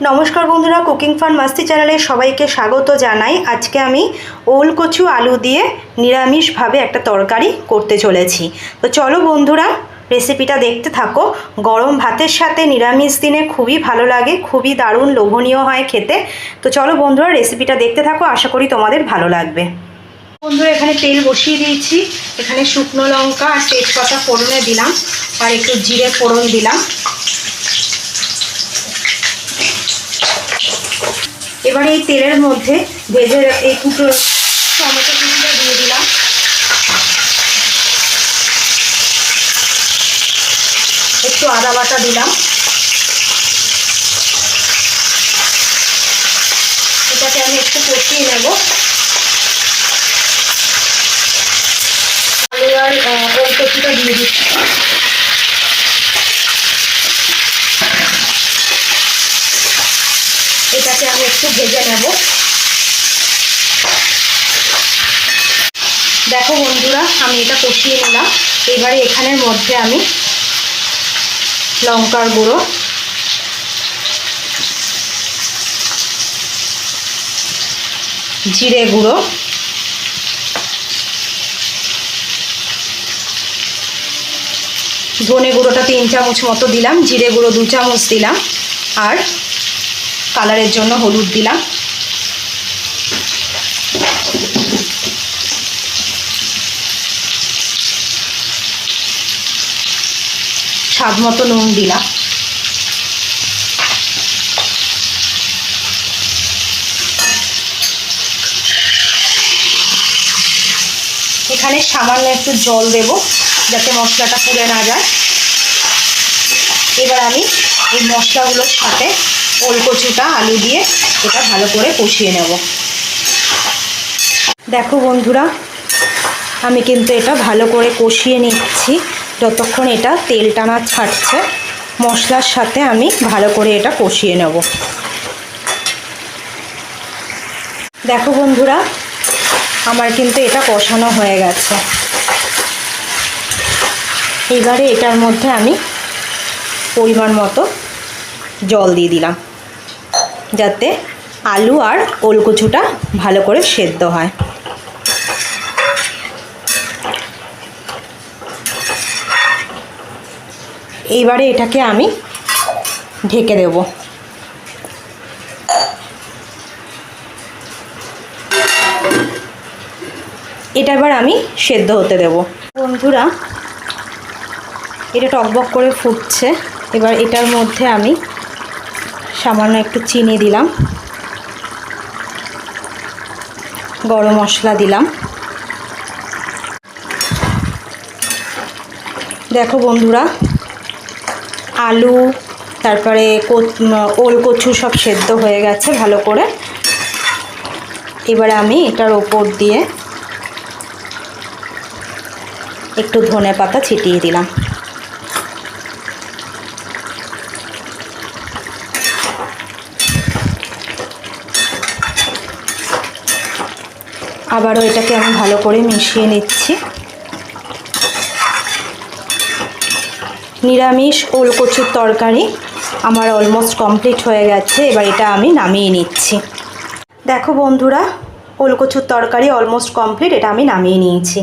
नमस्कार बंधुरा कुकिंग फान मस्ती चैनले सबाइके स्वागत जानाई। आज के आमी ओल कचु आलू दिए निरामिष भावे एक तरकारी करते चलेছি। तो चलो बंधुरा रेसिपिटा देखते थाको। गरम भातेर साथे निरामिष दिने खूबी भालो लागे, खूबी दारुण लोभनीय हय खेते। तो चलो बंधुरा रेसिपिटा देखते थाको, आशा करी तोमादेर भालो लागबे। बंधुरा एखाने तेल बसिए दिएछि, एखाने शुकनो लंका और तेजपाता फोड़ने दिलाम और एकटु जिरे फोड़न दिलाम। এবারে এই তেলের মধ্যে ভেজে এই কুটো টমেটো কুচিটা দিয়ে দিলাম। একটু আদা বাটা দিলাম। এটাকে আমি একটু কষিয়ে নেব। আলু আর ওল কচুটা দিয়ে দিচ্ছি। এটাকে আমি একটু ভেজে নেব। দেখো বন্ধুরা আমি এটা কষিয়ে নিলাম। এবারে এখানের মধ্যে আমি লঙ্কার গুঁড়ো, জিরে গুঁড়ো, ধনে গুঁড়োটা 3 চামচ মতো দিলাম, জিরে গুঁড়ো 2 চামচ দিলাম আর কালারের জন্য হলুদ দিলাম। স্বাদ মতো নুন দিলাম। এখানে সামান্য একটু জল দেব যাতে মশলাটা পুড়ে না যায়। এবার আমি এই মশলাগুলোর সাথে ওল কচুটা আলু দিয়ে এটা ভালো করে কষিয়ে নেব। দেখো বন্ধুরা আমি কিন্তু এটা ভালো করে কষিয়ে নিচ্ছি। যতক্ষণ এটা তেলটা না ছাড়ছে মশলার সাথে আমি ভালো করে এটা কষিয়ে নেব। দেখো বন্ধুরা আমার কিন্তু এটা কষানো হয়ে গেছে। এবারে এটার মধ্যে আমি পরিমাণ মতো জল দিয়ে দিলাম যাতে আলু আর ওল কচুটা ভালো করে সেদ্ধ হয়। এইবারে এটাকে আমি ঢেকে দেব। এটা এবার আমি সেদ্ধ হতে দেব। বন্ধুরা এটা টকবক করে ফুটছে। এবার এটার মধ্যে আমি সামান্য একটু চিনি দিলাম, গরম মশলা দিলাম। দেখো বন্ধুরা আলু তারপরে ওল কচু সব সেদ্ধ হয়ে গেছে ভালো করে। এবারে আমি এটার ওপর দিয়ে একটু ধনে পাতা ছিটিয়ে দিলাম। আবারও এটাকে আমি ভালো করে মিশিয়ে নিচ্ছি। নিরামিষ ওল কচুর তরকারি আমার অলমোস্ট কমপ্লিট হয়ে গেছে। এবার এটা আমি নামিয়ে নিচ্ছি। দেখো বন্ধুরা ওল কচুর তরকারি অলমোস্ট কমপ্লিট, এটা আমি নামিয়ে নিয়েছি।